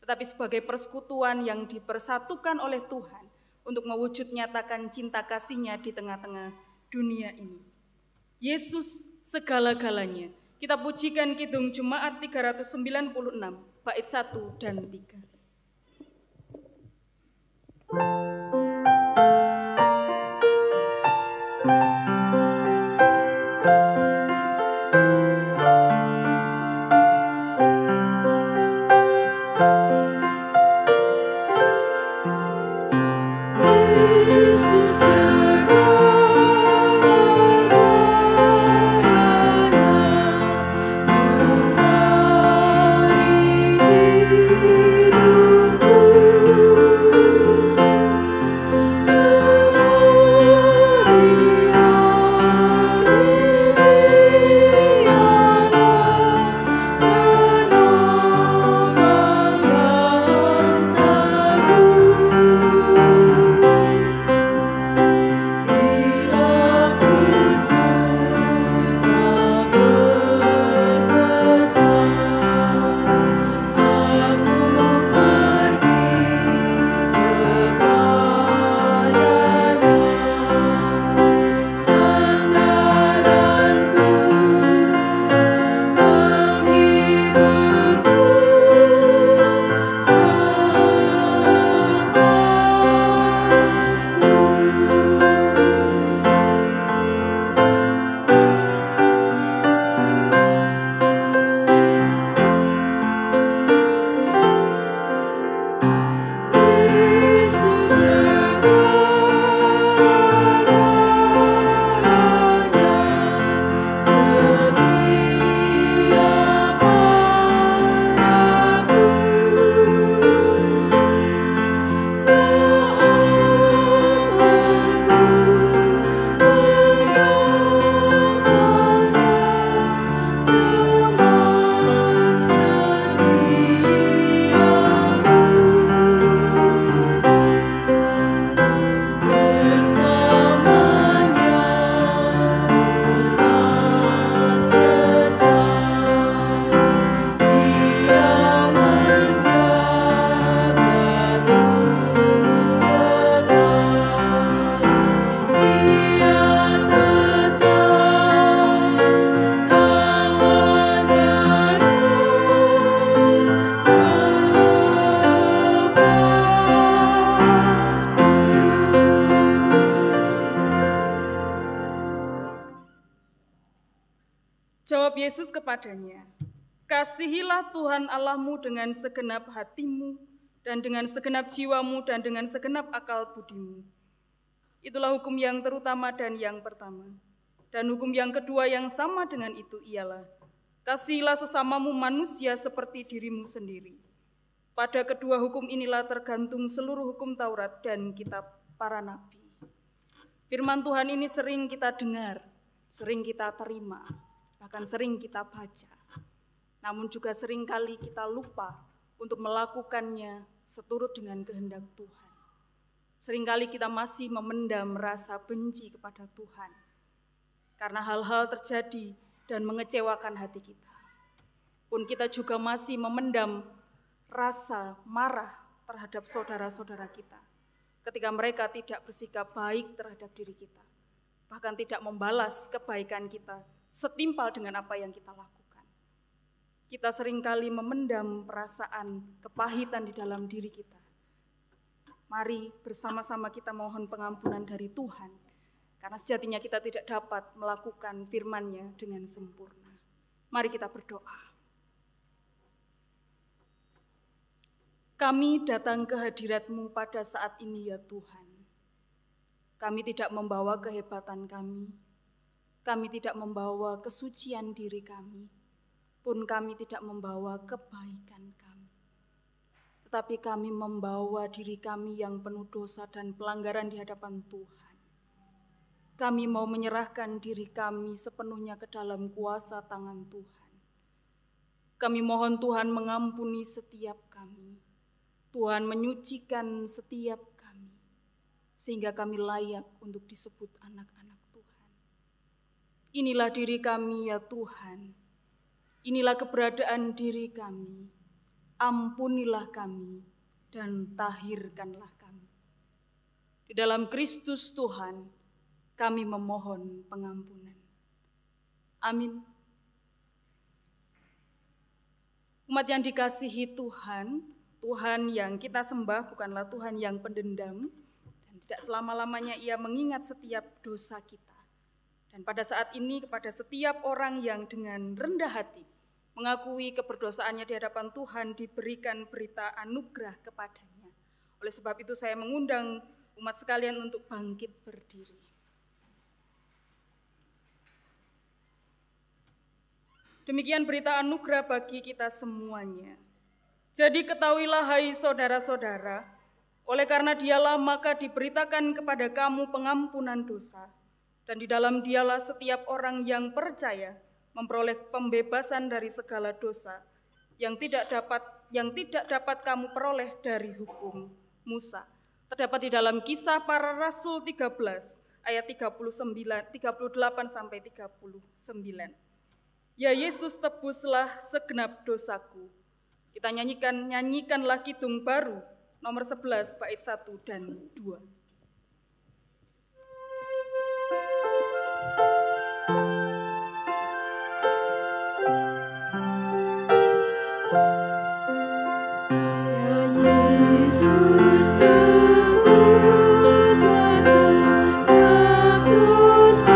tetapi sebagai persekutuan yang dipersatukan oleh Tuhan untuk mewujud nyatakan cinta kasih-Nya di tengah-tengah dunia ini. Yesus segala-galanya. Kita pujikan Kidung Jemaat 396, bait 1 dan 3. Jawab Yesus kepadanya, "Kasihilah Tuhan Allahmu dengan segenap hatimu, dan dengan segenap jiwamu, dan dengan segenap akal budimu. Itulah hukum yang terutama dan yang pertama. Dan hukum yang kedua yang sama dengan itu ialah, kasihilah sesamamu manusia seperti dirimu sendiri. Pada kedua hukum inilah tergantung seluruh hukum Taurat dan kitab para nabi." Firman Tuhan ini sering kita dengar, sering kita terima, bahkan sering kita baca. Namun juga seringkali kita lupa untuk melakukannya seturut dengan kehendak Tuhan. Seringkali kita masih memendam rasa benci kepada Tuhan karena hal-hal terjadi dan mengecewakan hati kita. Pun kita juga masih memendam rasa marah terhadap saudara-saudara kita ketika mereka tidak bersikap baik terhadap diri kita, bahkan tidak membalas kebaikan kita setimpal dengan apa yang kita lakukan. Kita seringkali memendam perasaan kepahitan di dalam diri kita. Mari bersama-sama kita mohon pengampunan dari Tuhan, karena sejatinya kita tidak dapat melakukan firman-Nya dengan sempurna. Mari kita berdoa. Kami datang ke hadirat-Mu pada saat ini ya Tuhan. Kami tidak membawa kehebatan kami tidak membawa kesucian diri kami, pun kami tidak membawa kebaikan kami. Tetapi kami membawa diri kami yang penuh dosa dan pelanggaran di hadapan Tuhan. Kami mau menyerahkan diri kami sepenuhnya ke dalam kuasa tangan Tuhan. Kami mohon Tuhan mengampuni setiap kami. Tuhan menyucikan setiap kami, sehingga kami layak untuk disebut anak-anak Tuhan. Inilah diri kami ya Tuhan, inilah keberadaan diri kami. ampunilah kami dan tahirkanlah kami. Di dalam Kristus Tuhan, kami memohon pengampunan. Amin. Umat yang dikasihi Tuhan, Tuhan yang kita sembah bukanlah Tuhan yang pendendam, dan tidak selama-lamanya Ia mengingat setiap dosa kita. Dan pada saat ini kepada setiap orang yang dengan rendah hati mengakui keberdosaannya di hadapan Tuhan diberikan berita anugerah kepadanya. Oleh sebab itu saya mengundang umat sekalian untuk bangkit berdiri. Demikian berita anugerah bagi kita semuanya. Jadi ketahuilah hai saudara-saudara, oleh karena Dialah maka diberitakan kepada kamu pengampunan dosa, dan di dalam Dialah setiap orang yang percaya memperoleh pembebasan dari segala dosa yang tidak dapat kamu peroleh dari hukum Musa. Terdapat di dalam Kisah Para Rasul 13 ayat 38 sampai 39. Ya Yesus, tebuslah segenap dosaku. Kita nyanyikanlah kidung baru nomor 11 bait 1 dan 2. Ya Yesus, tebuslah segenap dosaku.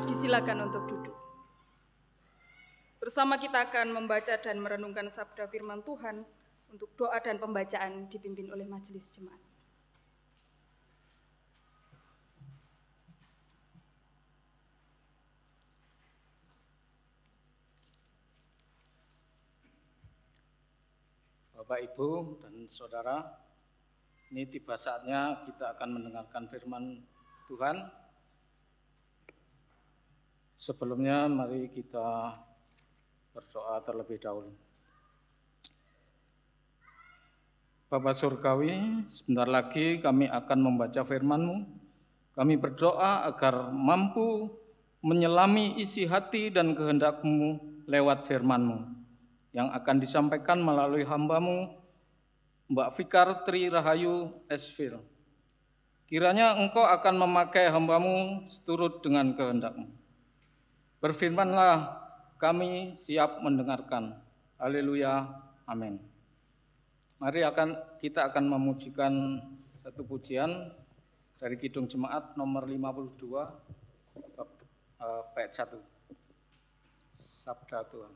Disilakan untuk duduk. Bersama kita akan membaca dan merenungkan sabda firman Tuhan. Untuk doa dan pembacaan dipimpin oleh majelis jemaat. Bapak, Ibu, dan Saudara, ini tiba saatnya kita akan mendengarkan firman Tuhan. Sebelumnya mari kita berdoa terlebih dahulu. Bapa Surgawi, sebentar lagi kami akan membaca firman-Mu. Kami berdoa agar mampu menyelami isi hati dan kehendak-Mu lewat firman-Mu yang akan disampaikan melalui hamba-Mu, Mbak Fikar Tri Rahayu Esfil. Kiranya Engkau akan memakai hamba-Mu seturut dengan kehendak-Mu. Berfirmanlah, kami siap mendengarkan. Haleluya, amin. Mari kita akan memujikan satu pujian dari Kidung Jemaat nomor 52, bait 1. Sabda Tuhan.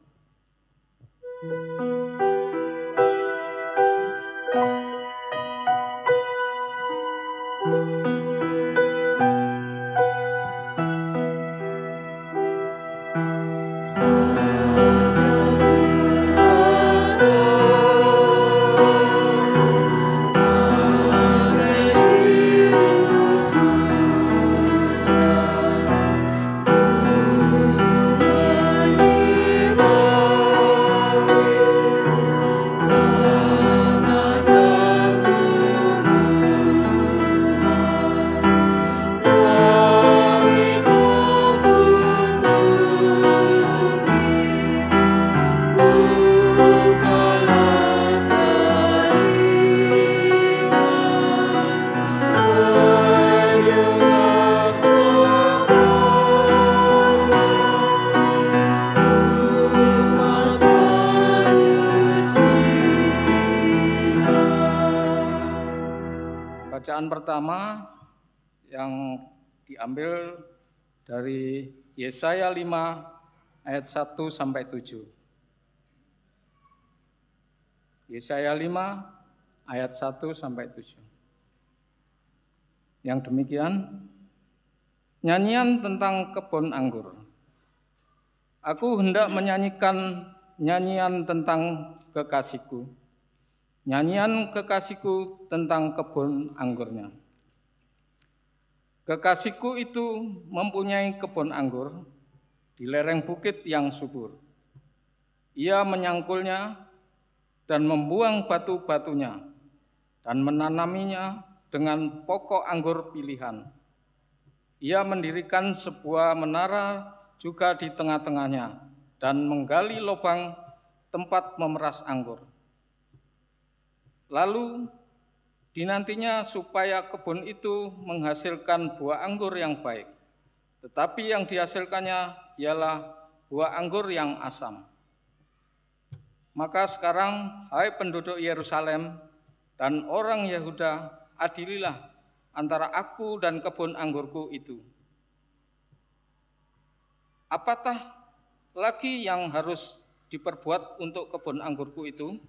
Bacaan pertama yang diambil dari Yesaya 5 ayat 1 sampai 7. Yesaya 5 ayat 1 sampai 7. Yang demikian, nyanyian tentang kebun anggur. Aku hendak menyanyikan nyanyian tentang kekasihku. Nyanyian kekasihku tentang kebun anggurnya. Kekasihku itu mempunyai kebun anggur di lereng bukit yang subur. Ia menyangkulnya dan membuang batu-batunya dan menanaminya dengan pokok anggur pilihan. Ia mendirikan sebuah menara juga di tengah-tengahnya dan menggali lubang tempat memeras anggur. Lalu dinantinya supaya kebun itu menghasilkan buah anggur yang baik, tetapi yang dihasilkannya ialah buah anggur yang asam. Maka sekarang, hai penduduk Yerusalem dan orang Yehuda, adililah antara aku dan kebun anggurku itu. Apatah lagi yang harus diperbuat untuk kebun anggurku itu,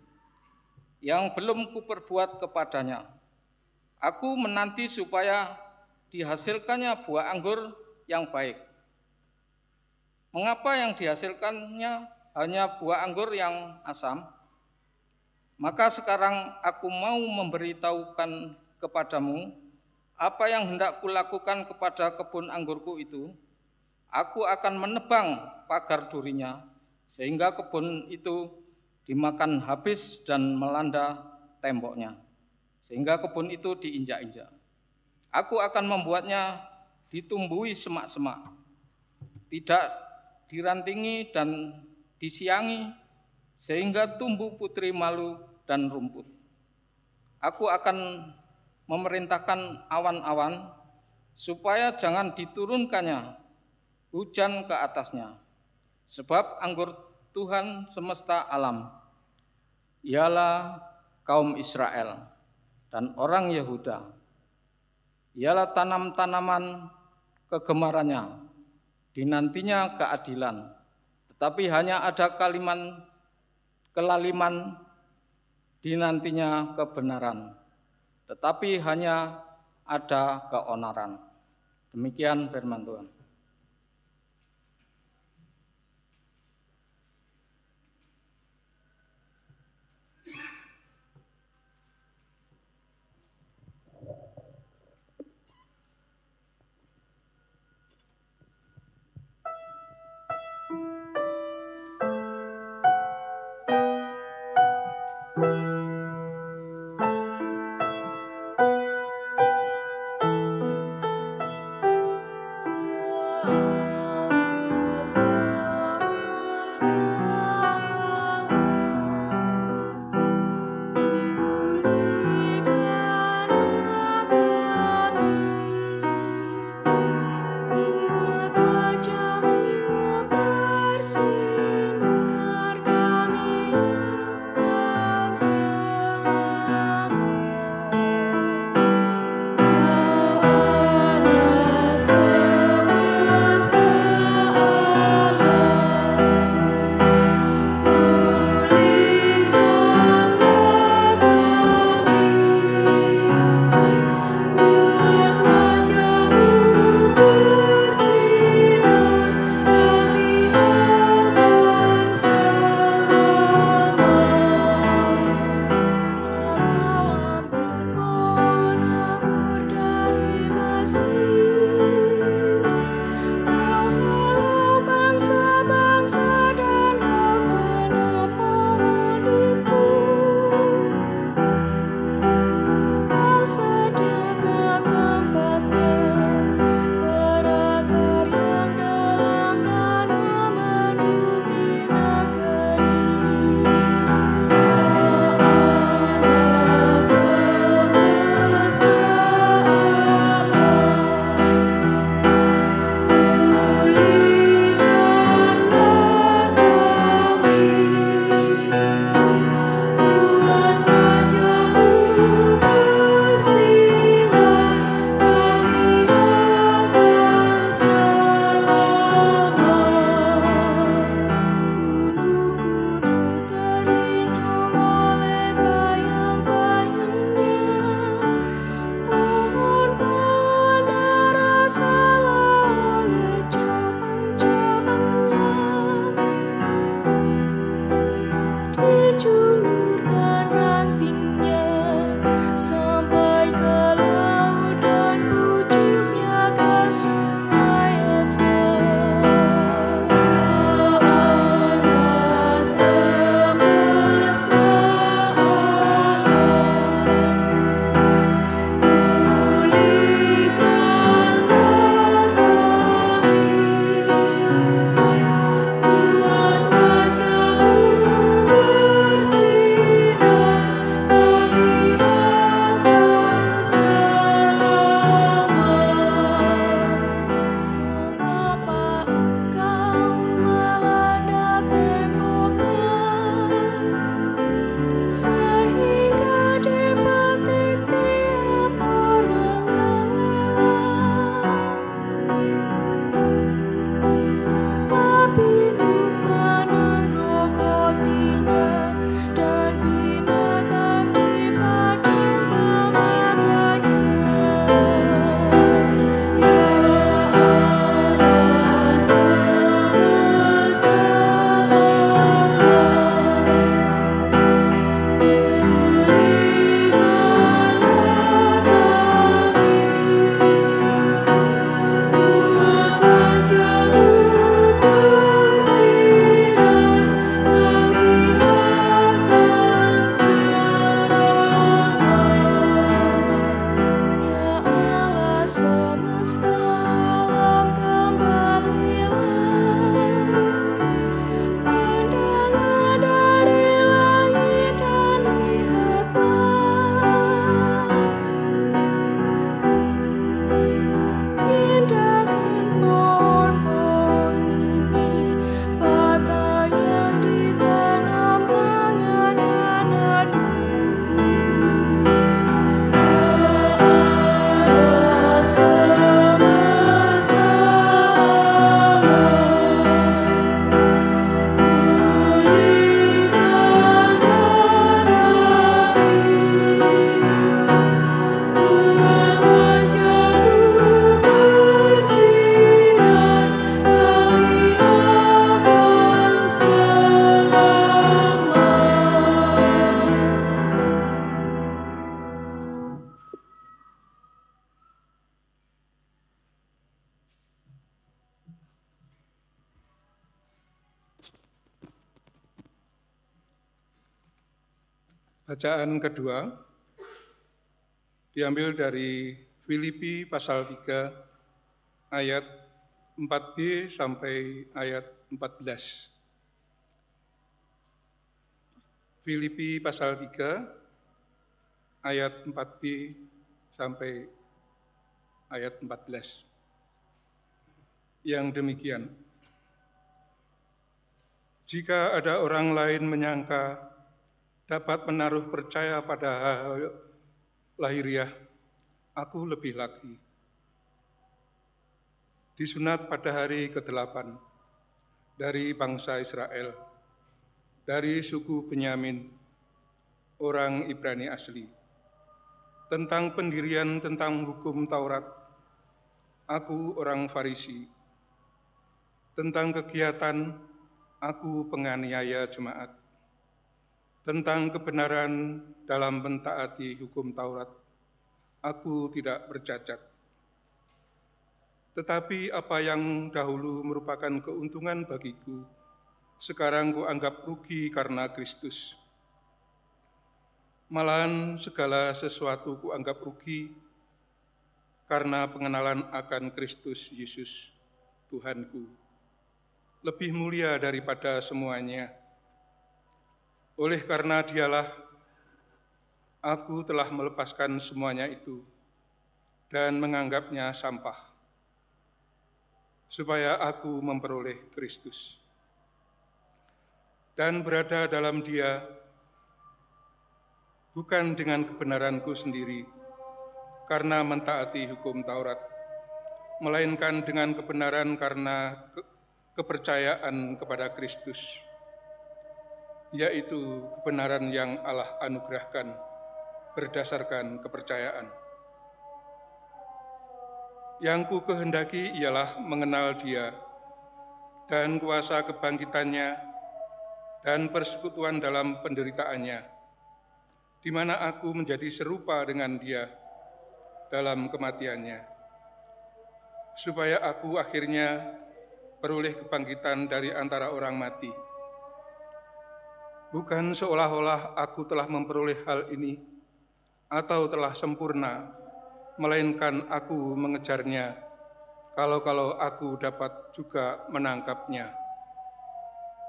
yang belum kuperbuat kepadanya? Aku menanti supaya dihasilkannya buah anggur yang baik. Mengapa yang dihasilkannya hanya buah anggur yang asam? Maka sekarang aku mau memberitahukan kepadamu apa yang hendak kulakukan kepada kebun anggurku itu. Aku akan menebang pagar durinya, sehingga kebun itu dimakan habis dan melanda temboknya, sehingga kebun itu diinjak-injak. Aku akan membuatnya ditumbuhi semak-semak, tidak dirantingi dan disiangi, sehingga tumbuh putri malu dan rumput. Aku akan memerintahkan awan-awan supaya jangan diturunkannya hujan ke atasnya, sebab anggur Tuhan semesta alam ialah kaum Israel dan orang Yehuda. Ialah tanam-tanaman kegemarannya, dinantinya keadilan, tetapi hanya ada kelaliman, dinantinya kebenaran, tetapi hanya ada keonaran. Demikian firman Tuhan. Ya Allah semesta semesta alam kembalilah, pandanglah dari langit dan lihatlah, indahkan pohon-pohon ini, bata yang ditanam tangan kananmu. Semesta alam, pulihkanlah kami, buat wajah-Mu bersinar, kami akan selamat. Bacaan kedua diambil dari Filipi pasal 3 ayat 4b sampai ayat 14. Filipi pasal 3 ayat 4b sampai ayat 14. Yang demikian. Jika ada orang lain menyangka dapat menaruh percaya pada hal lahiriah, aku lebih lagi. Disunat pada hari ke-8 dari bangsa Israel, dari suku Benyamin, orang Ibrani asli. Tentang pendirian tentang hukum Taurat, aku orang Farisi. Tentang kegiatan, aku penganiaya jemaat. Tentang kebenaran dalam mentaati hukum Taurat, aku tidak bercacat. Tetapi apa yang dahulu merupakan keuntungan bagiku, sekarang kuanggap rugi karena Kristus. Malahan segala sesuatu kuanggap rugi karena pengenalan akan Kristus Yesus, Tuhanku, lebih mulia daripada semuanya. Oleh karena Dialah, aku telah melepaskan semuanya itu dan menganggapnya sampah, supaya aku memperoleh Kristus dan berada dalam Dia, bukan dengan kebenaranku sendiri karena mentaati hukum Taurat, melainkan dengan kebenaran karena kepercayaan kepada Kristus, yaitu kebenaran yang Allah anugerahkan berdasarkan kepercayaan. Yang ku kehendaki ialah mengenal Dia dan kuasa kebangkitannya dan persekutuan dalam penderitaannya, di mana aku menjadi serupa dengan Dia dalam kematiannya, supaya aku akhirnya peroleh kebangkitan dari antara orang mati. Bukan seolah-olah aku telah memperoleh hal ini atau telah sempurna, melainkan aku mengejarnya, kalau-kalau aku dapat juga menangkapnya,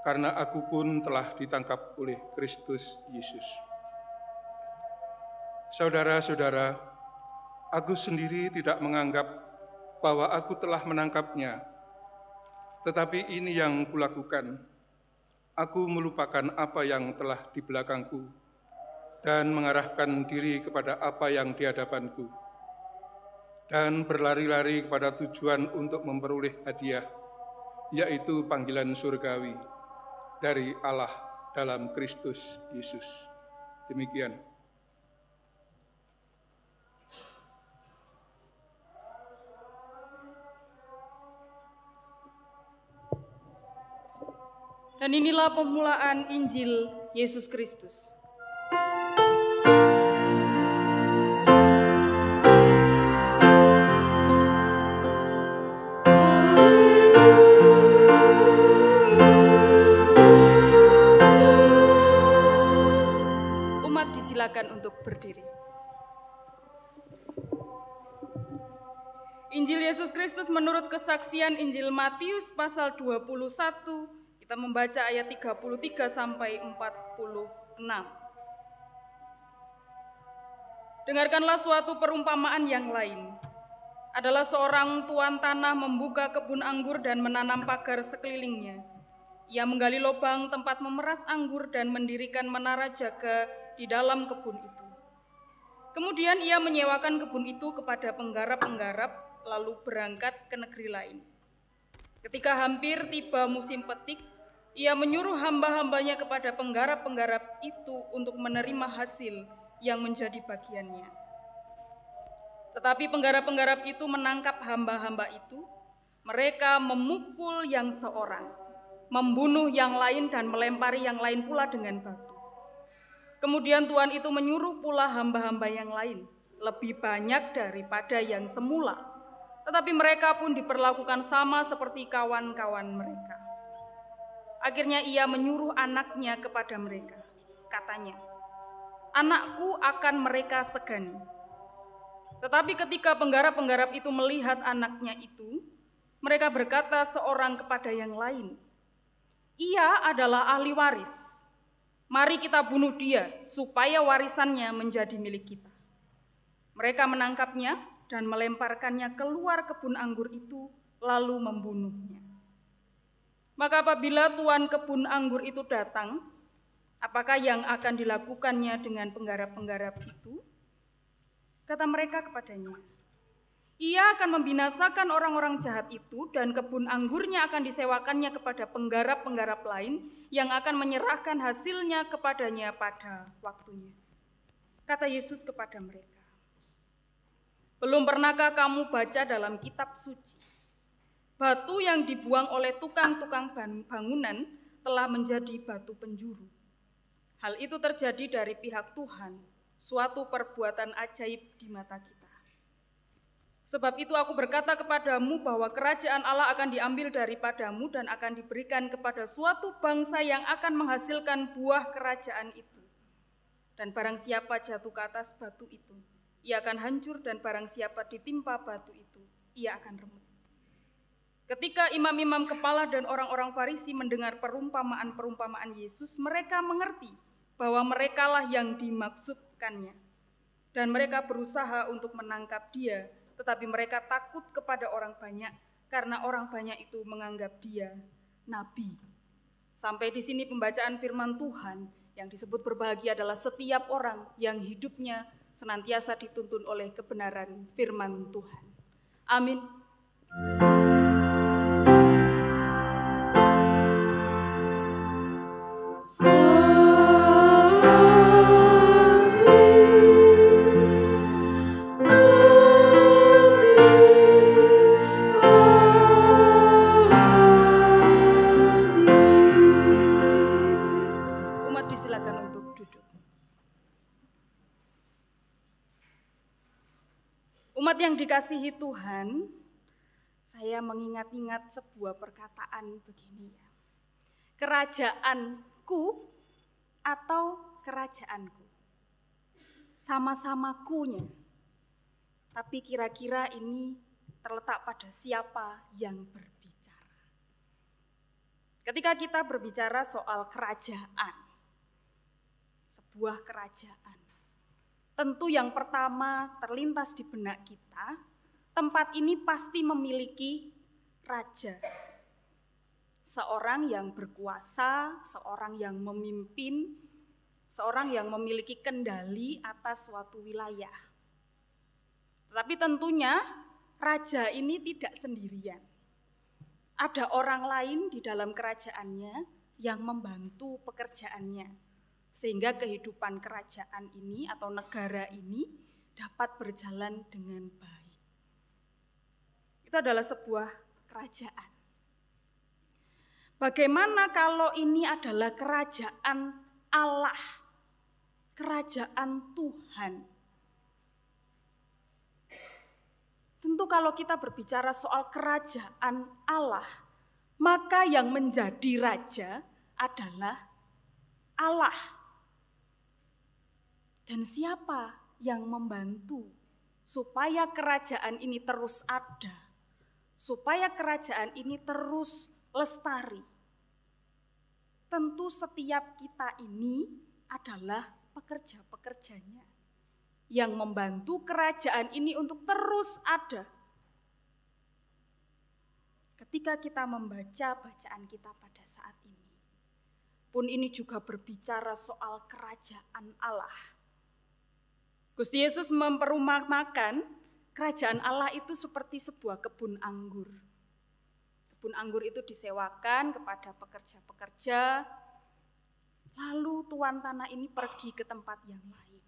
karena aku pun telah ditangkap oleh Kristus Yesus. Saudara-saudara, aku sendiri tidak menganggap bahwa aku telah menangkapnya, tetapi ini yang kulakukan. Aku melupakan apa yang telah di belakangku dan mengarahkan diri kepada apa yang di hadapanku, dan berlari-lari kepada tujuan untuk memperoleh hadiah, yaitu panggilan surgawi dari Allah dalam Kristus Yesus. Demikian. Dan inilah permulaan Injil Yesus Kristus. Umat disilakan untuk berdiri. Injil Yesus Kristus menurut kesaksian Injil Matius pasal 21, kita membaca ayat 33 sampai 46. Dengarkanlah suatu perumpamaan yang lain. Adalah seorang tuan tanah membuka kebun anggur dan menanam pagar sekelilingnya. Ia menggali lubang tempat memeras anggur dan mendirikan menara jaga di dalam kebun itu. Kemudian ia menyewakan kebun itu kepada penggarap-penggarap, lalu berangkat ke negeri lain. Ketika hampir tiba musim petik, ia menyuruh hamba-hambanya kepada penggarap-penggarap itu untuk menerima hasil yang menjadi bagiannya. Tetapi penggarap-penggarap itu menangkap hamba-hamba itu. Mereka memukul yang seorang, membunuh yang lain, dan melempari yang lain pula dengan batu. Kemudian Tuhan itu menyuruh pula hamba-hamba yang lain, lebih banyak daripada yang semula. Tetapi mereka pun diperlakukan sama seperti kawan-kawan mereka. Akhirnya ia menyuruh anaknya kepada mereka. Katanya, "Anakku akan mereka segani." Tetapi ketika penggarap-penggarap itu melihat anaknya itu, mereka berkata seorang kepada yang lain, "Ia adalah ahli waris. Mari kita bunuh dia supaya warisannya menjadi milik kita." Mereka menangkapnya dan melemparkannya keluar kebun anggur itu, lalu membunuhnya. Maka apabila tuan kebun anggur itu datang, apakah yang akan dilakukannya dengan penggarap-penggarap itu? Kata mereka kepadanya, "Ia akan membinasakan orang-orang jahat itu, dan kebun anggurnya akan disewakannya kepada penggarap-penggarap lain yang akan menyerahkan hasilnya kepadanya pada waktunya." Kata Yesus kepada mereka, "Belum pernahkah kamu baca dalam kitab suci, batu yang dibuang oleh tukang-tukang bangunan telah menjadi batu penjuru? Hal itu terjadi dari pihak Tuhan, suatu perbuatan ajaib di mata kita. Sebab itu aku berkata kepadamu bahwa kerajaan Allah akan diambil daripadamu dan akan diberikan kepada suatu bangsa yang akan menghasilkan buah kerajaan itu. Dan barang siapa jatuh ke atas batu itu, ia akan hancur, dan barang siapa ditimpa batu itu, ia akan remuk." Ketika imam-imam kepala dan orang-orang Farisi mendengar perumpamaan-perumpamaan Yesus, mereka mengerti bahwa merekalah yang dimaksudkannya. Dan mereka berusaha untuk menangkap dia, tetapi mereka takut kepada orang banyak, karena orang banyak itu menganggap dia nabi. Sampai di sini pembacaan firman Tuhan. Yang disebut berbahagia adalah setiap orang yang hidupnya senantiasa dituntun oleh kebenaran firman Tuhan. Amin. Umat disilakan untuk duduk. Umat yang dikasihi Tuhan, saya mengingat-ingat sebuah perkataan begini ya. Kerajaanku atau kerajaanku? Sama-sama kunya. Tapi kira-kira ini terletak pada siapa yang berbicara. Ketika kita berbicara soal kerajaan, sebuah kerajaan, tentu yang pertama terlintas di benak kita, tempat ini pasti memiliki raja. Seorang yang berkuasa, seorang yang memimpin, seorang yang memiliki kendali atas suatu wilayah. Tetapi tentunya raja ini tidak sendirian. Ada orang lain di dalam kerajaannya yang membantu pekerjaannya, sehingga kehidupan kerajaan ini atau negara ini dapat berjalan dengan baik. Itu adalah sebuah kerajaan. Bagaimana kalau ini adalah kerajaan Allah, kerajaan Tuhan? Tentu kalau kita berbicara soal kerajaan Allah, maka yang menjadi raja adalah Allah. Dan siapa yang membantu supaya kerajaan ini terus ada, supaya kerajaan ini terus lestari. Tentu setiap kita ini adalah pekerja-pekerjanya yang membantu kerajaan ini untuk terus ada. Ketika kita membaca bacaan kita pada saat ini, pun ini juga berbicara soal kerajaan Allah. Gusti Yesus memperumpamakan kerajaan Allah itu seperti sebuah kebun anggur. Kebun anggur itu disewakan kepada pekerja-pekerja, lalu tuan tanah ini pergi ke tempat yang lain.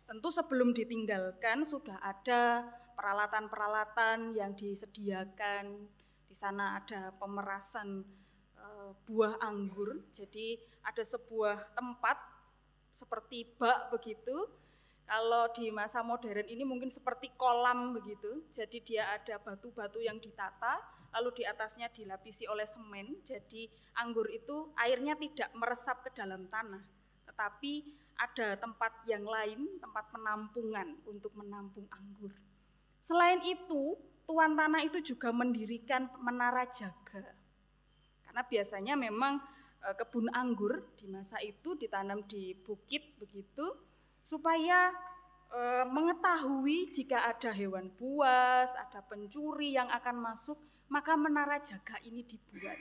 Tentu sebelum ditinggalkan sudah ada peralatan-peralatan yang disediakan. Di sana ada pemerasan buah anggur. Jadi ada sebuah tempat seperti bak begitu. Kalau di masa modern ini mungkin seperti kolam begitu. Jadi dia ada batu-batu yang ditata, lalu di atasnya dilapisi oleh semen. Jadi anggur itu airnya tidak meresap ke dalam tanah, tetapi ada tempat yang lain, tempat penampungan untuk menampung anggur. Selain itu, tuan tanah itu juga mendirikan menara jaga. Karena biasanya memang kebun anggur di masa itu ditanam di bukit begitu, supaya mengetahui jika ada hewan buas, ada pencuri yang akan masuk, maka menara jaga ini dibuat.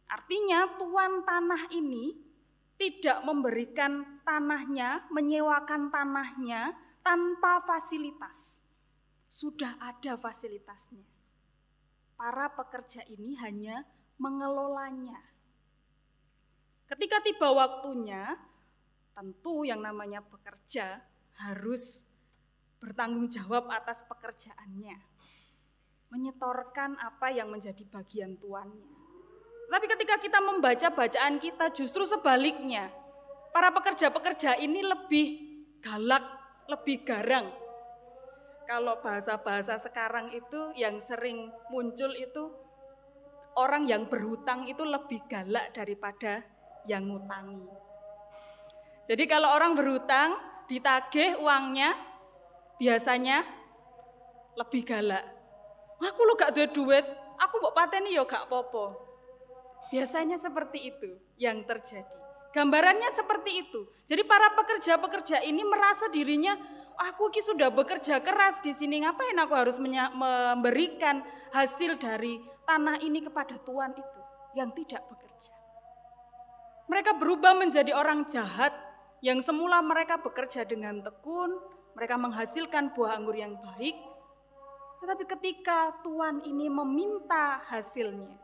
Artinya tuan tanah ini tidak memberikan tanahnya, menyewakan tanahnya tanpa fasilitas. Sudah ada fasilitasnya. Para pekerja ini hanya mengelolanya. Ketika tiba waktunya, tentu yang namanya pekerja harus bertanggung jawab atas pekerjaannya. Menyetorkan apa yang menjadi bagian tuannya. Tapi ketika kita membaca bacaan kita justru sebaliknya. Para pekerja-pekerja ini lebih galak, lebih garang. Kalau bahasa-bahasa sekarang itu yang sering muncul itu orang yang berhutang itu lebih galak daripada yang ngutangi. Jadi kalau orang berhutang ditagih uangnya biasanya lebih galak. Aku lo gak ada duit, aku mbok pateni ya gak apa-apa. Biasanya seperti itu yang terjadi. Gambarannya seperti itu. Jadi para pekerja-pekerja ini merasa dirinya, aku ki sudah bekerja keras di sini, ngapain aku harus memberikan hasil dari tanah ini kepada tuan itu yang tidak bekerja. Mereka berubah menjadi orang jahat yang semula mereka bekerja dengan tekun, mereka menghasilkan buah anggur yang baik. Tetapi ketika tuan ini meminta hasilnya,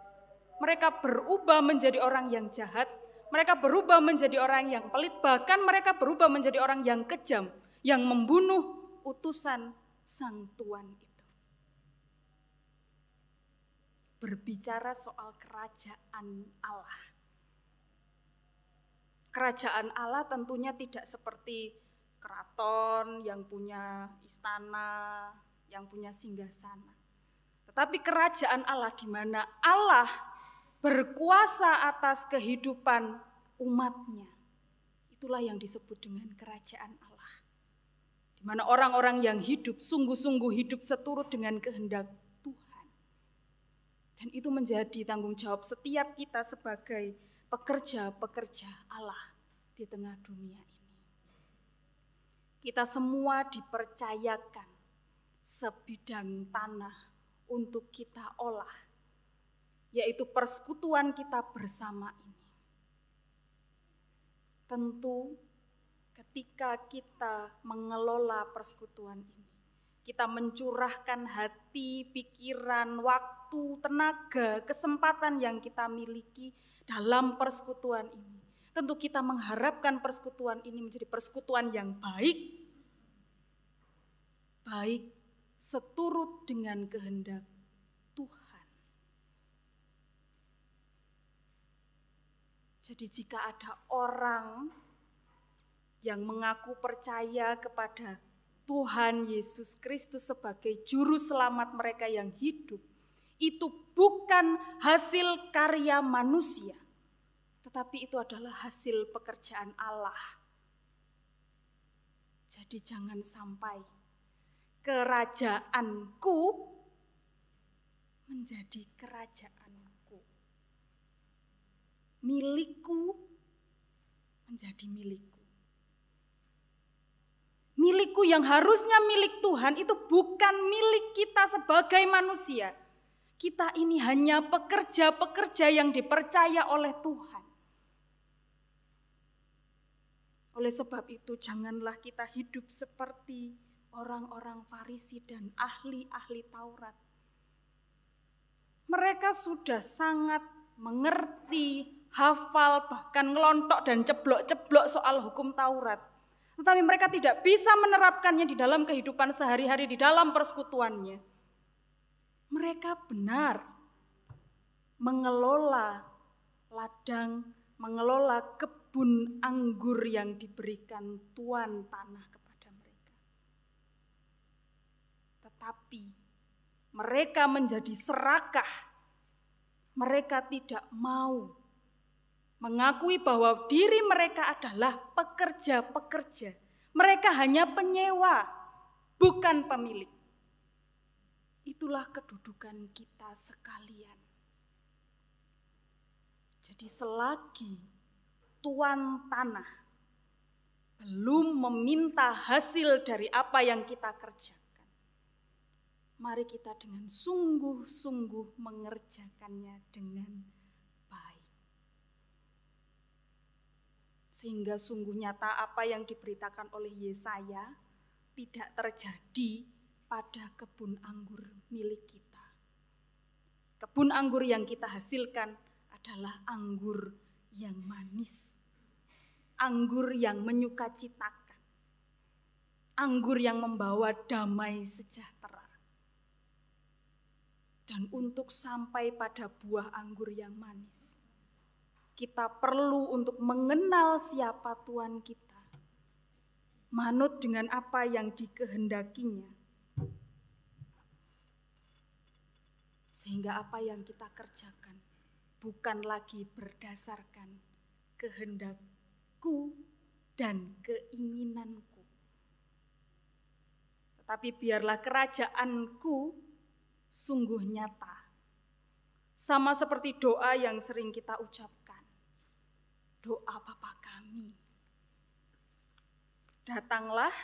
mereka berubah menjadi orang yang jahat, mereka berubah menjadi orang yang pelit, bahkan mereka berubah menjadi orang yang kejam, yang membunuh utusan sang tuan itu. Berbicara soal kerajaan Allah. Kerajaan Allah tentunya tidak seperti keraton yang punya istana, yang punya singgasana. Tetapi kerajaan Allah di mana Allah berkuasa atas kehidupan umatnya. Itulah yang disebut dengan kerajaan Allah. Di mana orang-orang yang hidup, sungguh-sungguh hidup seturut dengan kehendak Tuhan. Dan itu menjadi tanggung jawab setiap kita sebagai pekerja-pekerja Allah di tengah dunia ini. Kita semua dipercayakan sebidang tanah untuk kita olah, yaitu persekutuan kita bersama ini. Tentu ketika kita mengelola persekutuan ini, kita mencurahkan hati, pikiran, waktu, tenaga, kesempatan yang kita miliki dalam persekutuan ini. Tentu kita mengharapkan persekutuan ini menjadi persekutuan yang baik, baik seturut dengan kehendak Tuhan. Jadi jika ada orang yang mengaku percaya kepada Tuhan Yesus Kristus sebagai juru selamat mereka yang hidup, itu bukan hasil karya manusia, tetapi itu adalah hasil pekerjaan Allah. Jadi jangan sampai kerajaanku menjadi kerajaanku. Milikku menjadi milikku. Milikku yang harusnya milik Tuhan itu bukan milik kita sebagai manusia. Kita ini hanya pekerja-pekerja yang dipercaya oleh Tuhan. Oleh sebab itu janganlah kita hidup seperti orang-orang Farisi dan ahli-ahli Taurat. Mereka sudah sangat mengerti, hafal, bahkan ngelontok dan ceblok-ceblok soal hukum Taurat. Tetapi mereka tidak bisa menerapkannya di dalam kehidupan sehari-hari, di dalam persekutuannya. Mereka benar mengelola ladang, mengelola kebun anggur yang diberikan tuan tanah kepada mereka. Tetapi mereka menjadi serakah. Mereka tidak mau mengakui bahwa diri mereka adalah pekerja-pekerja. Mereka hanya penyewa, bukan pemilik. Itulah kedudukan kita sekalian. Jadi selagi tuan tanah belum meminta hasil dari apa yang kita kerjakan, mari kita dengan sungguh-sungguh mengerjakannya dengan baik. Sehingga sungguh nyata apa yang diberitakan oleh Yesaya tidak terjadi pada kebun anggur milik kita. Kebun anggur yang kita hasilkan adalah anggur yang manis, anggur yang menyukacitakan, anggur yang membawa damai sejahtera. Dan untuk sampai pada buah anggur yang manis, kita perlu untuk mengenal siapa Tuhan kita, manut dengan apa yang dikehendakinya, sehingga apa yang kita kerjakan bukan lagi berdasarkan kehendakku dan keinginanku, tetapi biarlah kerajaanku sungguh nyata. Sama seperti doa yang sering kita ucapkan, doa Bapa kami, datanglah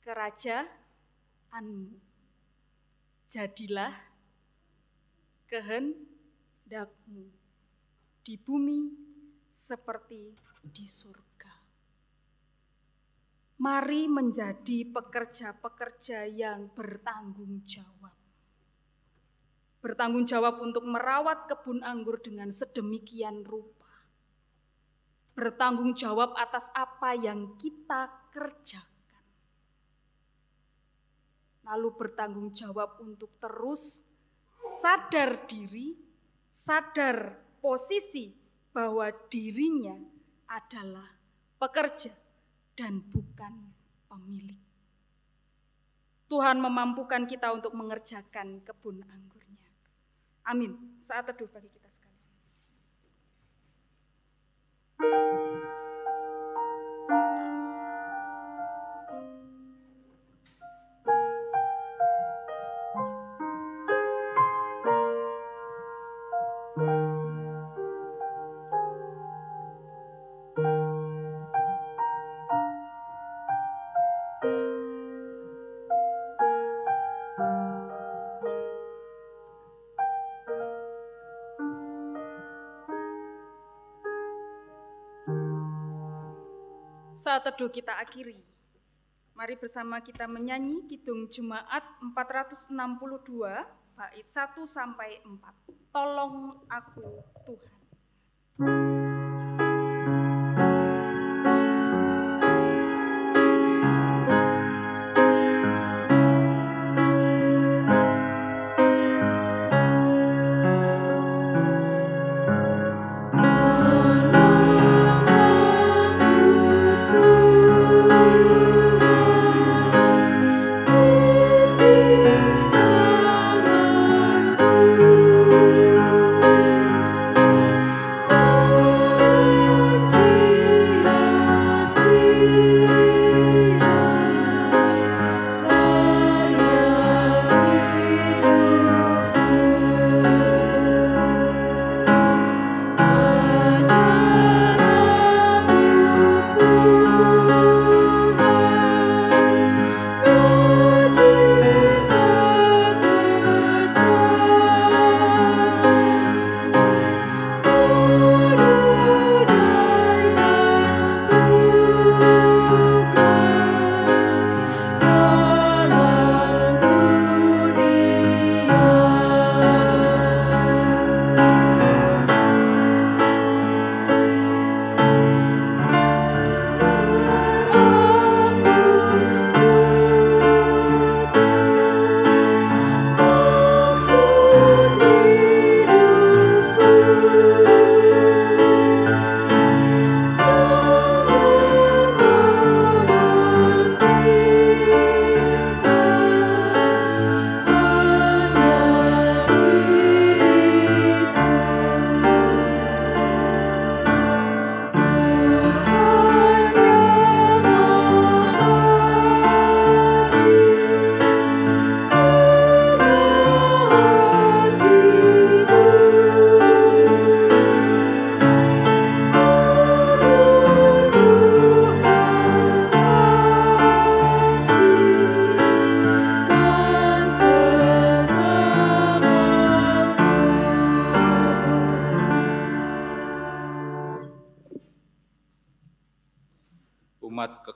kerajaanmu, jadilah kehendakmu di bumi seperti di surga. Mari menjadi pekerja-pekerja yang bertanggung jawab. Bertanggung jawab untuk merawat kebun anggur dengan sedemikian rupa. Bertanggung jawab atas apa yang kita kerjakan. Lalu bertanggung jawab untuk terus sadar diri, sadar posisi bahwa dirinya adalah pekerja dan bukan pemilik. Tuhan memampukan kita untuk mengerjakan kebun anggurnya. Amin. Saat teduh bagi kita sekalian. Saat teduh kita akhiri. Mari bersama kita menyanyi Kidung Jemaat 462 bait 1 sampai 4. Tolong aku Tuhan. Tolong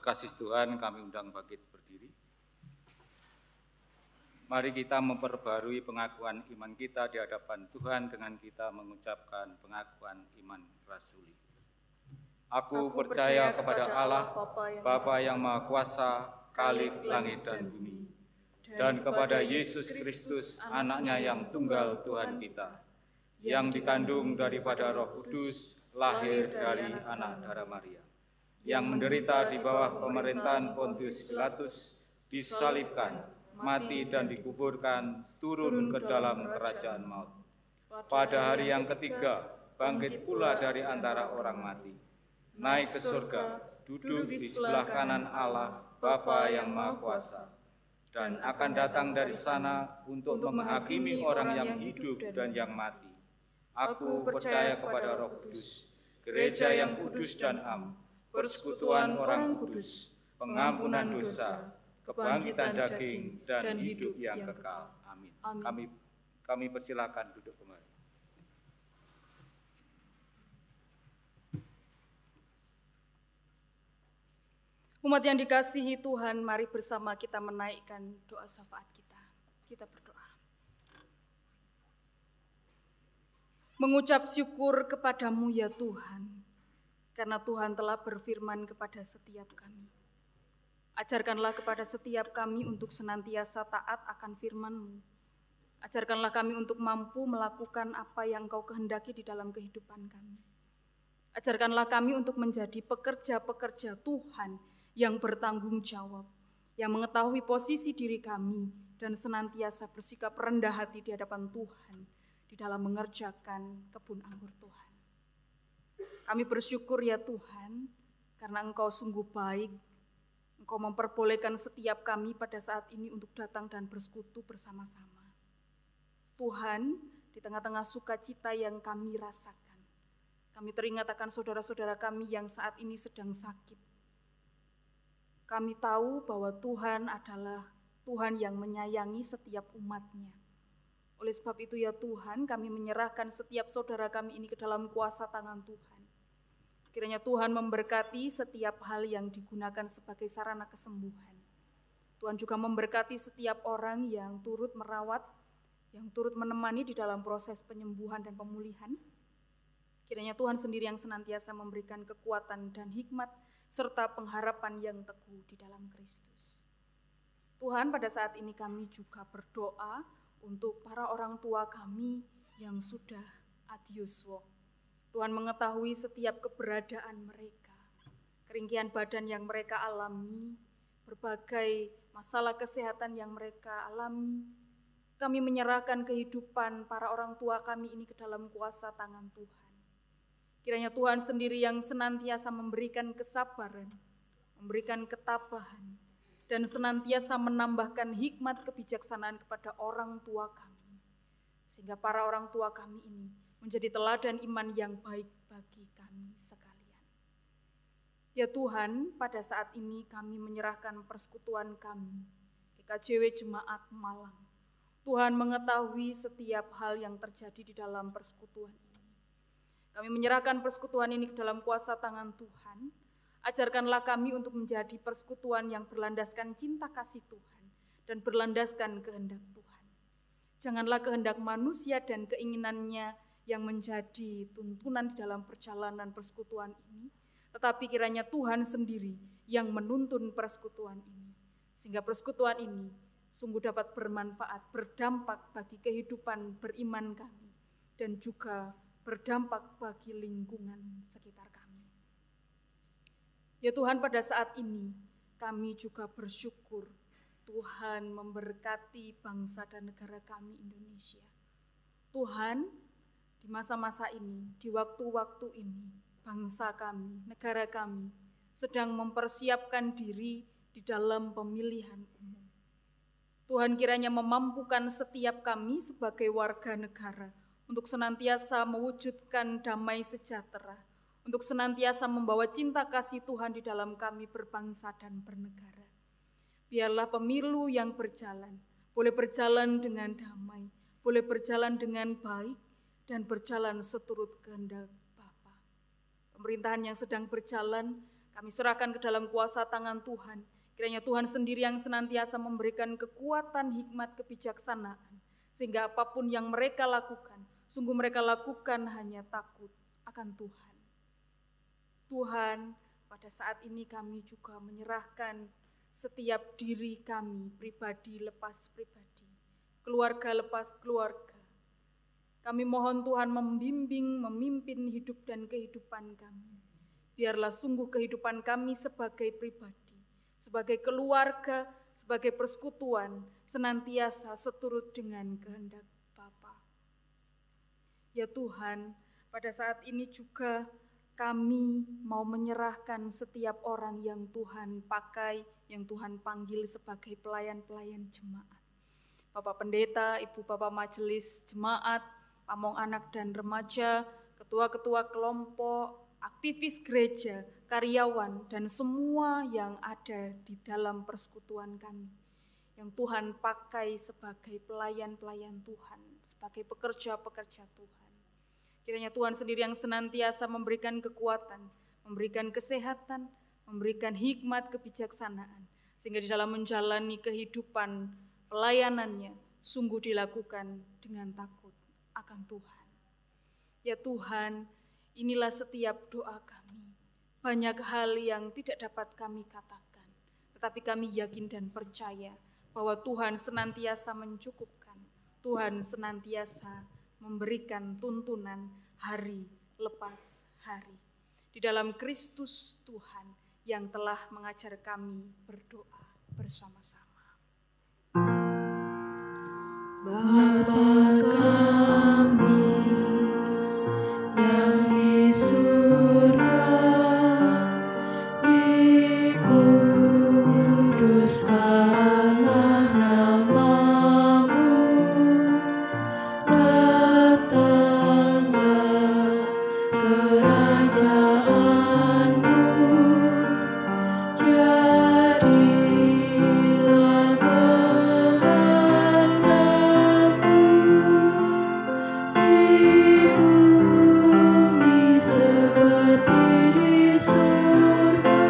kasih Tuhan, kami undang bangkit berdiri. Mari kita memperbarui pengakuan iman kita di hadapan Tuhan dengan kita mengucapkan pengakuan iman rasuli. Aku percaya kepada Allah, Bapa yang Maha Kuasa, Khalik langit dan bumi, dan kepada Yesus Kristus, anaknya yang tunggal Tuhan kita, yang dikandung daripada Roh Kudus, lahir dari anak darah Maria, yang menderita di bawah pemerintahan Pontius Pilatus, disalibkan, mati dan dikuburkan, turun ke dalam kerajaan maut. Pada hari yang ketiga, bangkit pula dari antara orang mati, naik ke surga, duduk di sebelah kanan Allah, Bapa yang Maha Kuasa, dan akan datang dari sana untuk menghakimi orang yang hidup dan yang mati. Aku percaya kepada Roh Kudus, gereja yang kudus dan am, persekutuan orang kudus, pengampunan dosa, kebangkitan daging, dan hidup yang kekal. Amin. Kami persilakan duduk kembali. Umat yang dikasihi Tuhan, mari bersama kita menaikkan doa syafaat kita. Kita berdoa. Mengucap syukur kepadamu ya Tuhan, karena Tuhan telah berfirman kepada setiap kami. Ajarkanlah kepada setiap kami untuk senantiasa taat akan firman-Mu. Ajarkanlah kami untuk mampu melakukan apa yang Engkau kehendaki di dalam kehidupan kami. Ajarkanlah kami untuk menjadi pekerja-pekerja Tuhan yang bertanggung jawab, yang mengetahui posisi diri kami, dan senantiasa bersikap rendah hati di hadapan Tuhan di dalam mengerjakan kebun anggur Tuhan. Kami bersyukur ya Tuhan, karena Engkau sungguh baik. Engkau memperbolehkan setiap kami pada saat ini untuk datang dan bersekutu bersama-sama. Tuhan, di tengah-tengah sukacita yang kami rasakan, kami teringat akan saudara-saudara kami yang saat ini sedang sakit. Kami tahu bahwa Tuhan adalah Tuhan yang menyayangi setiap umat-Nya. Oleh sebab itu ya Tuhan, kami menyerahkan setiap saudara kami ini ke dalam kuasa tangan Tuhan. Kiranya Tuhan memberkati setiap hal yang digunakan sebagai sarana kesembuhan. Tuhan juga memberkati setiap orang yang turut merawat, yang turut menemani di dalam proses penyembuhan dan pemulihan. Kiranya Tuhan sendiri yang senantiasa memberikan kekuatan dan hikmat serta pengharapan yang teguh di dalam Kristus. Tuhan, pada saat ini kami juga berdoa untuk para orang tua kami yang sudah adioswo. Tuhan mengetahui setiap keberadaan mereka, keringkihan badan yang mereka alami, berbagai masalah kesehatan yang mereka alami. Kami menyerahkan kehidupan para orang tua kami ini ke dalam kuasa tangan Tuhan. Kiranya Tuhan sendiri yang senantiasa memberikan kesabaran, memberikan ketabahan, dan senantiasa menambahkan hikmat kebijaksanaan kepada orang tua kami. Sehingga para orang tua kami ini menjadi teladan iman yang baik bagi kami sekalian. Ya Tuhan, pada saat ini kami menyerahkan persekutuan kami, GKJW Jemaat Malang. Tuhan mengetahui setiap hal yang terjadi di dalam persekutuan ini. Kami menyerahkan persekutuan ini ke dalam kuasa tangan Tuhan. Ajarkanlah kami untuk menjadi persekutuan yang berlandaskan cinta kasih Tuhan dan berlandaskan kehendak Tuhan. Janganlah kehendak manusia dan keinginannya yang menjadi tuntunan di dalam perjalanan persekutuan ini, tetapi kiranya Tuhan sendiri yang menuntun persekutuan ini. Sehingga persekutuan ini sungguh dapat bermanfaat, berdampak bagi kehidupan beriman kami, dan juga berdampak bagi lingkungan sekitar kami. Ya Tuhan, pada saat ini kami juga bersyukur Tuhan memberkati bangsa dan negara kami Indonesia. Tuhan, di masa-masa ini, di waktu-waktu ini, bangsa kami, negara kami sedang mempersiapkan diri di dalam pemilihan umum. Tuhan kiranya memampukan setiap kami sebagai warga negara untuk senantiasa mewujudkan damai sejahtera, untuk senantiasa membawa cinta kasih Tuhan di dalam kami berbangsa dan bernegara. Biarlah pemilu yang berjalan, boleh berjalan dengan damai, boleh berjalan dengan baik, dan berjalan seturut kehendak Bapa. Pemerintahan yang sedang berjalan, Kami serahkan ke dalam kuasa tangan Tuhan. Kiranya Tuhan sendiri yang senantiasa memberikan kekuatan, hikmat, kebijaksanaan, sehingga apapun yang mereka lakukan, sungguh mereka lakukan hanya takut akan Tuhan. Tuhan, pada saat ini kami juga menyerahkan setiap diri kami, pribadi lepas pribadi, keluarga lepas keluarga. Kami mohon Tuhan membimbing, memimpin hidup dan kehidupan kami. Biarlah sungguh kehidupan kami sebagai pribadi, sebagai keluarga, sebagai persekutuan, senantiasa seturut dengan kehendak Bapa. Ya Tuhan, pada saat ini juga kami mau menyerahkan setiap orang yang Tuhan pakai, yang Tuhan panggil sebagai pelayan-pelayan jemaat. Bapak Pendeta, Ibu Bapak Majelis Jemaat, pamong anak dan remaja, ketua-ketua kelompok, aktivis gereja, karyawan, dan semua yang ada di dalam persekutuan kami, yang Tuhan pakai sebagai pelayan-pelayan Tuhan, sebagai pekerja-pekerja Tuhan. Kiranya Tuhan sendiri yang senantiasa memberikan kekuatan, memberikan kesehatan, memberikan hikmat, kebijaksanaan, sehingga di dalam menjalani kehidupan pelayanannya, sungguh dilakukan dengan takut akan Tuhan. Ya Tuhan, inilah setiap doa kami. Banyak hal yang tidak dapat kami katakan, tetapi kami yakin dan percaya bahwa Tuhan senantiasa mencukupkan. Tuhan senantiasa memberikan tuntunan hari lepas hari. Di dalam Kristus Tuhan yang telah mengajar kami berdoa bersama-sama. Bapa kami yang di surga, dikuduskanlah nama-Mu, datanglah kerajaan-Mu, jadilah kehendak-Mu di bumi seperti di surga.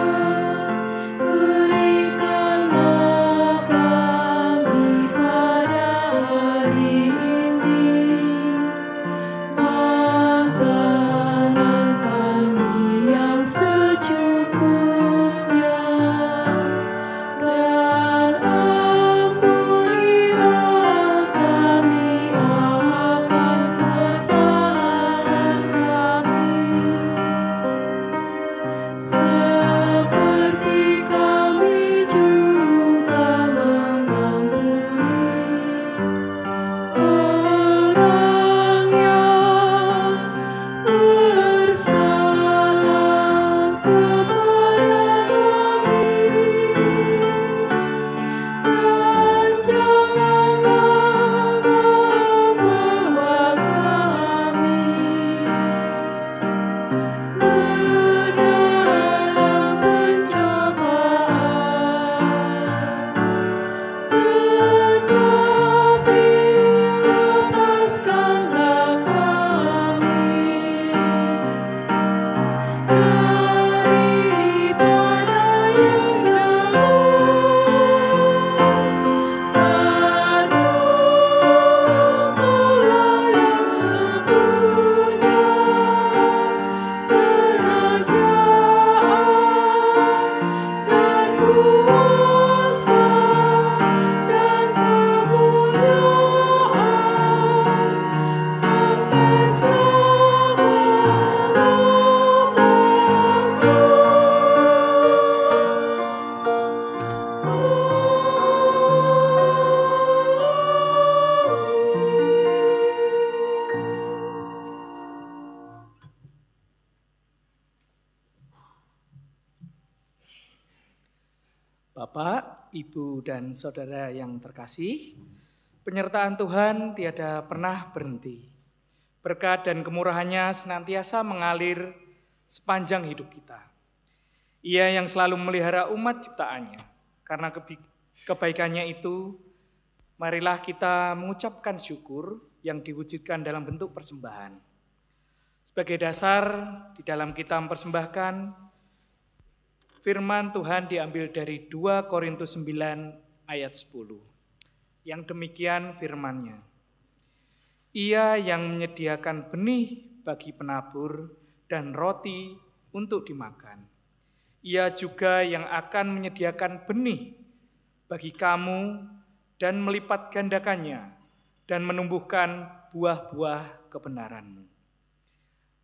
Berikanlah kami pada hari ini makanan kami yang secukupnya, dan ampunilah kami akan kesalahan kami, seperti kami juga mengampuni orang yang bersalah kepada kami. Dan janganlah membawa kami ke dalam pencobaan, tetapi lepaskanlah kami daripada yang jahat. Karena Engkaulah yang mempunyai kerajaan dan kuasa dan kemuliaan sampai Bapak, Ibu, dan Saudara yang terkasih, penyertaan Tuhan tiada pernah berhenti. Berkat dan kemurahannya senantiasa mengalir sepanjang hidup kita. Ia yang selalu memelihara umat ciptaannya. Karena kebaikannya itu, marilah kita mengucapkan syukur yang diwujudkan dalam bentuk persembahan. Sebagai dasar, di dalam kita mempersembahkan, Firman Tuhan diambil dari 2 Korintus 9 ayat 10. Yang demikian firman-Nya. Ia yang menyediakan benih bagi penabur dan roti untuk dimakan. Ia juga yang akan menyediakan benih bagi kamu dan melipat gandakannya dan menumbuhkan buah-buah kebenaranmu.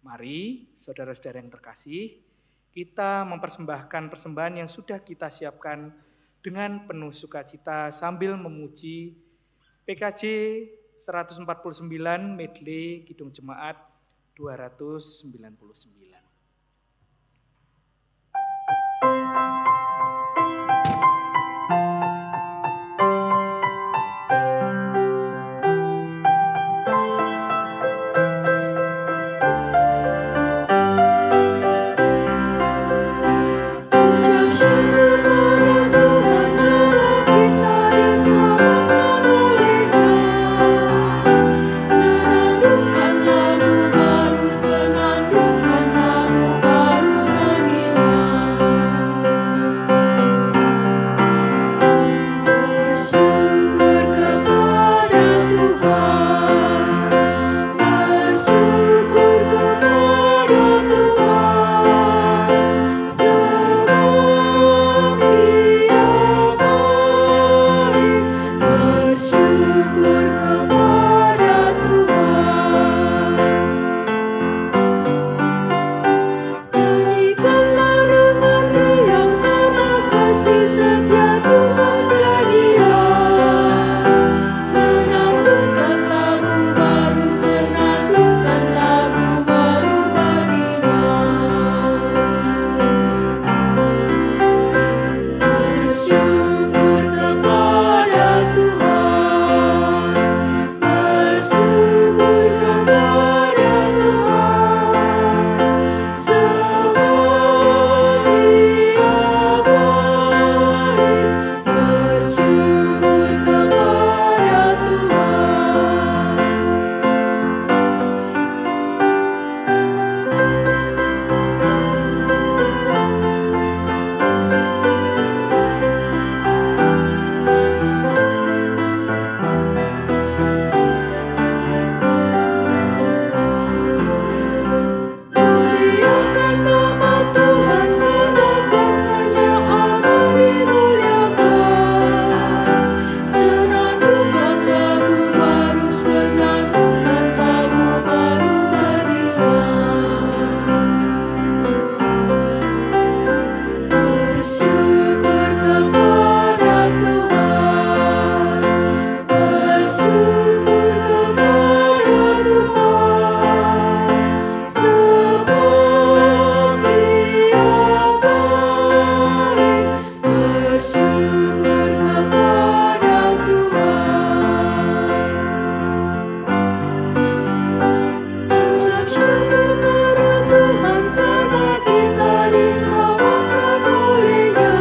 Mari, saudara-saudara yang terkasih, kita mempersembahkan persembahan yang sudah kita siapkan dengan penuh sukacita sambil memuji PKJ 149 medley Kidung Jemaat 299. Ucap syukur pada Tuhan karena kita diselamatkan oleh-Nya. Senandungkan lagu baru, senandungkan lagu baru baginya. Bersyukur kepada Tuhan, bersyukur kepada Tuhan, sebab Ia baik. Bersyukur kepada Tuhan. Nyanyikanlah dengan riang karena kasih setia Tuhan ya Dia. Senandungkan lagu baru, senandungkan lagu baru baginya. Bersyukur kepada Tuhan, bersyukur kepada Tuhan, sebab Ia baik. Bersyukur kepada Tuhan. Muliakan nama Tuhan karena kuasa-Nya amat dimuliakan. Senandungkan lagu baru, senandungkan lagu baru baginya. Bersyukur kepada Tuhan, bersyukur kepada Tuhan, sebab Ia baik. Bersyukur kepada Tuhan. Ucap syukur pada Tuhan karena kita diselamatkan oleh-Nya.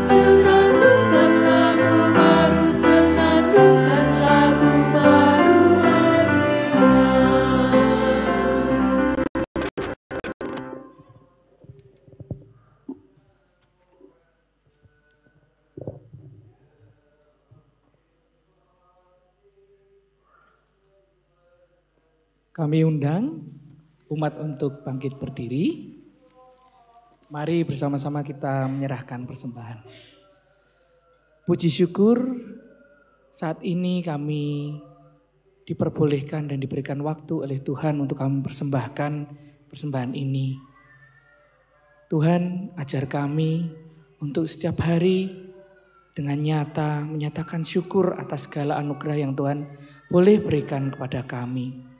Senandungkan lagu baru, senandungkan lagu baru baginya. Kami undang umat untuk bangkit berdiri. Mari bersama-sama kita menyerahkan persembahan. Puji syukur saat ini kami diperbolehkan dan diberikan waktu oleh Tuhan untuk kami persembahkan persembahan ini. Tuhan ajar kami untuk setiap hari dengan nyata menyatakan syukur atas segala anugerah yang Tuhan boleh berikan kepada kami.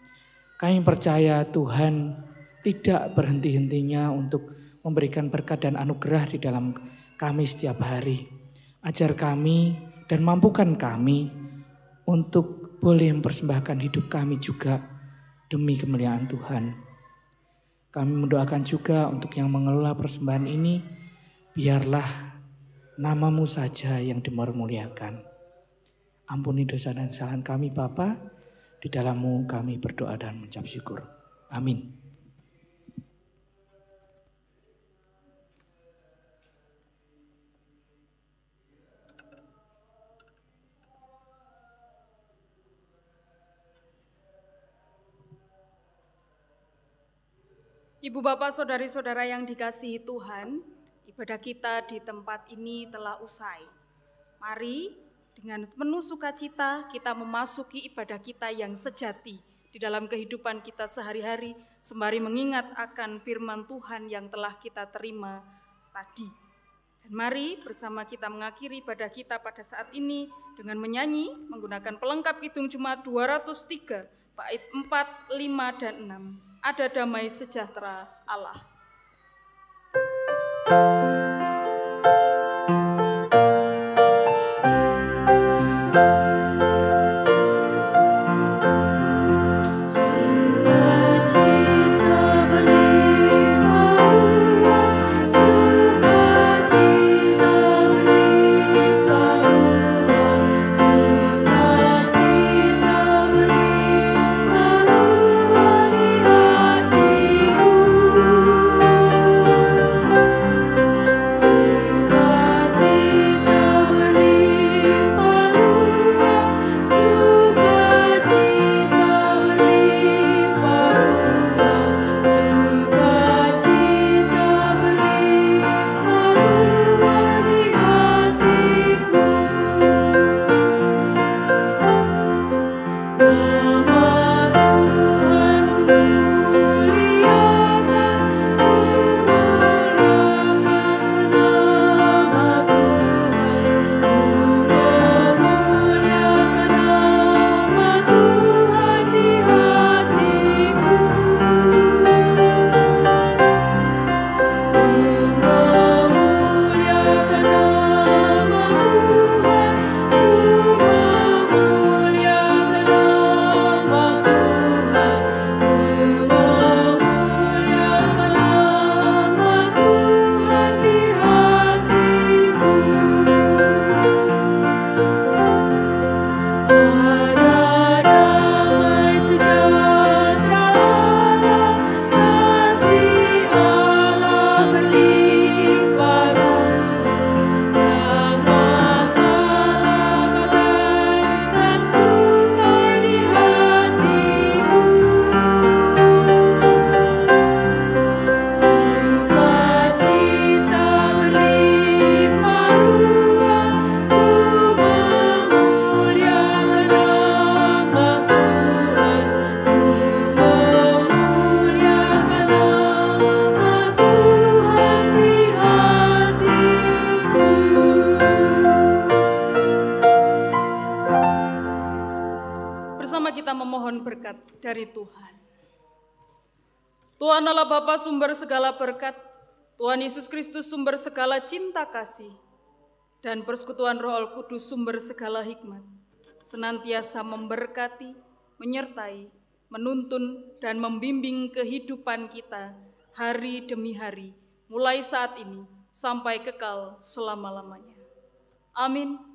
Kami percaya Tuhan tidak berhenti-hentinya untuk memberikan berkat dan anugerah di dalam kami setiap hari. Ajar kami dan mampukan kami untuk boleh mempersembahkan hidup kami juga demi kemuliaan Tuhan. Kami mendoakan juga untuk yang mengelola persembahan ini, biarlah nama-Mu saja yang dimuliakan. Ampuni dosa dan kesalahan kami Bapa. Di dalam-Mu kami berdoa dan mengucap syukur. Amin. Ibu bapak saudari-saudara yang dikasihi Tuhan, ibadah kita di tempat ini telah usai. Mari dengan penuh sukacita kita memasuki ibadah kita yang sejati di dalam kehidupan kita sehari-hari, sembari mengingat akan firman Tuhan yang telah kita terima tadi. Dan mari bersama kita mengakhiri ibadah kita pada saat ini dengan menyanyi menggunakan pelengkap Kidung Jemaat 203, bait 4, 5, dan 6. Ada damai sejahtera Allah. Dari Tuhan. Tuhan Allah Bapa sumber segala berkat, Tuhan Yesus Kristus sumber segala cinta kasih, dan persekutuan Roh Kudus sumber segala hikmat, senantiasa memberkati, menyertai, menuntun, dan membimbing kehidupan kita hari demi hari, mulai saat ini sampai kekal selama-lamanya. Amin.